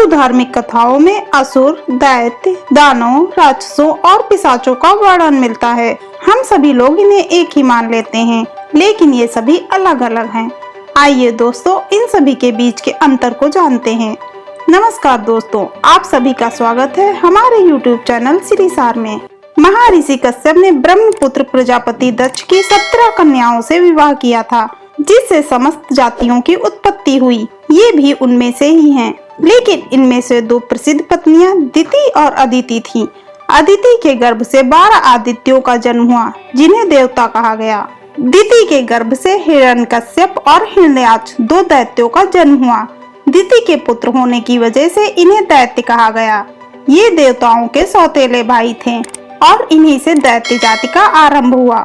हिंदू धार्मिक कथाओं में असुर, दैत्य, दानव, राक्षसों और पिशाचों का वर्णन मिलता है। हम सभी लोग इन्हें एक ही मान लेते हैं, लेकिन ये सभी अलग अलग हैं। आइए दोस्तों, इन सभी के बीच के अंतर को जानते हैं। नमस्कार दोस्तों, आप सभी का स्वागत है हमारे YouTube चैनल श्री सार में। महर्षि कश्यप ने ब्रह्मपुत्र प्रजापति दक्ष की 17 कन्याओं से विवाह किया था, जिससे समस्त जातियों की उत्पत्ति हुई। ये भी उनमें से ही हैं। लेकिन इनमें से 2 प्रसिद्ध पत्नियां दिति और अदिति थीं। अदिति के गर्भ से 12 आदित्यों का जन्म हुआ, जिन्हें देवता कहा गया। दिति के गर्भ से हिरण्यकश्यप और हिरण्याक्ष 2 दैत्यों का जन्म हुआ। दिति के पुत्र होने की वजह से इन्हें दैत्य कहा गया। ये देवताओं के सौतेले भाई थे और इन्हीं से दैत्य जाति का आरंभ हुआ।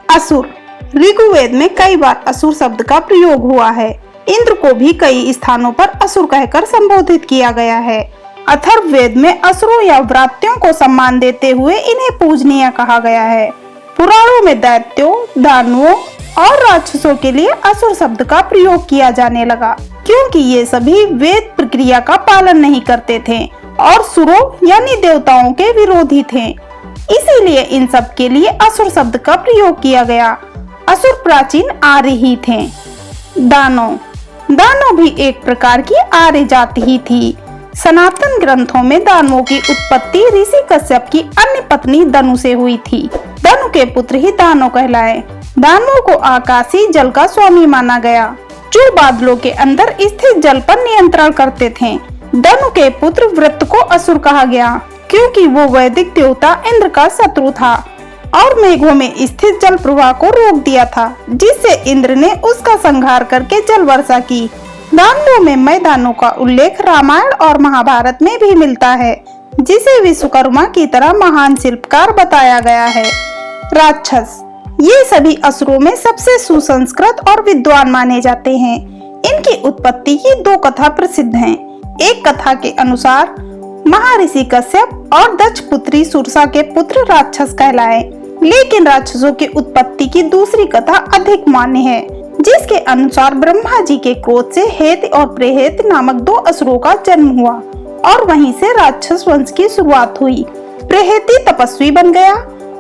असुर, ऋग्वेद में कई बार असुर शब्द का प्रयोग हुआ है। इंद्र को भी कई स्थानों पर असुर कहकर संबोधित किया गया है। अथर्ववेद में असुरों या व्रात्यों को सम्मान देते हुए इन्हें पूजनीय कहा गया है। पुराणों में दैत्यों, दानवों और राक्षसों के लिए असुर शब्द का प्रयोग किया जाने लगा, क्योंकि ये सभी वेद प्रक्रिया का पालन नहीं करते थे और सुरों यानी देवताओं के विरोधी थे। इसीलिए इन सब के लिए असुर शब्द का प्रयोग किया गया। असुर प्राचीन आर्य ही थे। दानव भी एक प्रकार की आर्य जाति ही थी। सनातन ग्रंथों में दानवों की उत्पत्ति ऋषि कश्यप की अन्य पत्नी दनु से हुई थी। दनु के पुत्र ही दानव कहलाए। दानवों को आकाशीय जल का स्वामी माना गया, जो बादलों के अंदर स्थित जल पर नियंत्रण करते थे। दनु के पुत्र वृत्र को असुर कहा गया, क्योंकि वो वैदिक देवता इंद्र का शत्रु था और मेघों में स्थित जल प्रवाह को रोक दिया था, जिससे इंद्र ने उसका संहार करके जल वर्षा की। दानवों में मैदानों का उल्लेख रामायण और महाभारत में भी मिलता है, जिसे विश्वकर्मा की तरह महान शिल्पकार बताया गया है। राक्षस, ये सभी असुरों में सबसे सुसंस्कृत और विद्वान माने जाते हैं। इनकी उत्पत्ति की 2 कथा प्रसिद्ध हैं। एक कथा के अनुसार महर्षि कश्यप और दक्ष पुत्री सुरसा के पुत्र राक्षस कहलाए, लेकिन राक्षसों की उत्पत्ति की दूसरी कथा अधिक मान्य है, जिसके अनुसार ब्रह्मा जी के क्रोध से हेत और प्रेहेत नामक 2 असुरों का जन्म हुआ और वहीं से राक्षस वंश की शुरुआत हुई। प्रेहेती तपस्वी बन गया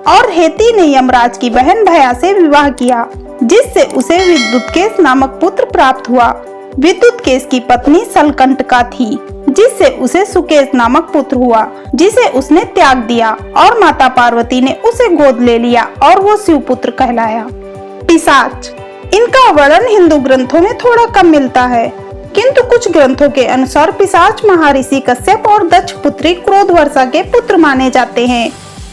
और हेती ने यमराज की बहन भया से विवाह किया, जिससे उसे विद्युत्केश नामक पुत्र प्राप्त हुआ। विद्युत्केश की पत्नी सलकंटका थी, जिससे उसे सुकेश नामक पुत्र हुआ, जिसे उसने त्याग दिया और माता पार्वती ने उसे गोद ले लिया और वो शिवपुत्र कहलाया। पिशाच, इनका वर्णन हिंदू ग्रंथों में थोड़ा कम मिलता है, किंतु कुछ ग्रंथों के अनुसार पिशाच महर्षि कश्यप और दक्ष पुत्री क्रोधवर्षा के पुत्र माने जाते हैं।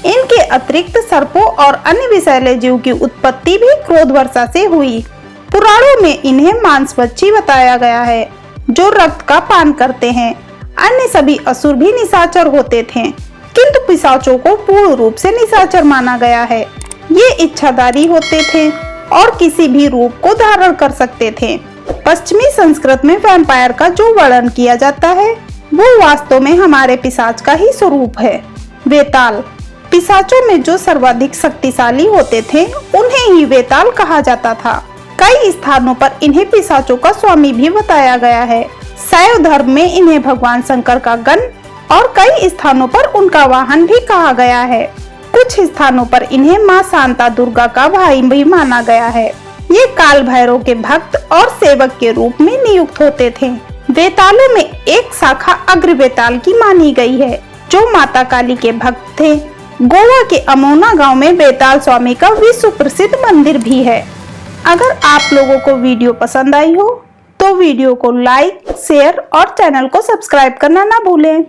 इनके अतिरिक्त सर्पों और अन्य विषैले जीव की उत्पत्ति भी क्रोधवर्षा से हुई। पुराणों में इन्हें मांसभक्षी बताया गया है, जो रक्त का पान करते हैं। अन्य सभी असुर भी निशाचर होते थे, किंतु पिशाचों को पूर्ण रूप से निशाचर माना गया है। ये इच्छाधारी होते थे और किसी भी रूप को धारण कर सकते थे। पश्चिमी संस्कृत में वैम्पायर का जो वर्णन किया जाता है, वो वास्तव में हमारे पिशाच का ही स्वरूप है। वेताल, पिशाचों में जो सर्वाधिक शक्तिशाली होते थे, उन्हें ही वेताल कहा जाता था। कई स्थानों पर इन्हें पिशाचों का स्वामी भी बताया गया है। शैव धर्म में इन्हें भगवान शंकर का गण और कई स्थानों पर उनका वाहन भी कहा गया है। कुछ स्थानों पर इन्हें मां शांता दुर्गा का भाई भी माना गया है। ये काल भैरव के भक्त और सेवक के रूप में नियुक्त होते थे। वेतालों में एक शाखा अग्र वेताल की मानी गई है, जो माता काली के भक्त थे। गोवा के अमोना गांव में वेताल स्वामी का विश्व प्रसिद्ध मंदिर भी है। अगर आप लोगों को वीडियो पसंद आई हो तो वीडियो को लाइक, शेयर और चैनल को सब्सक्राइब करना ना भूलें।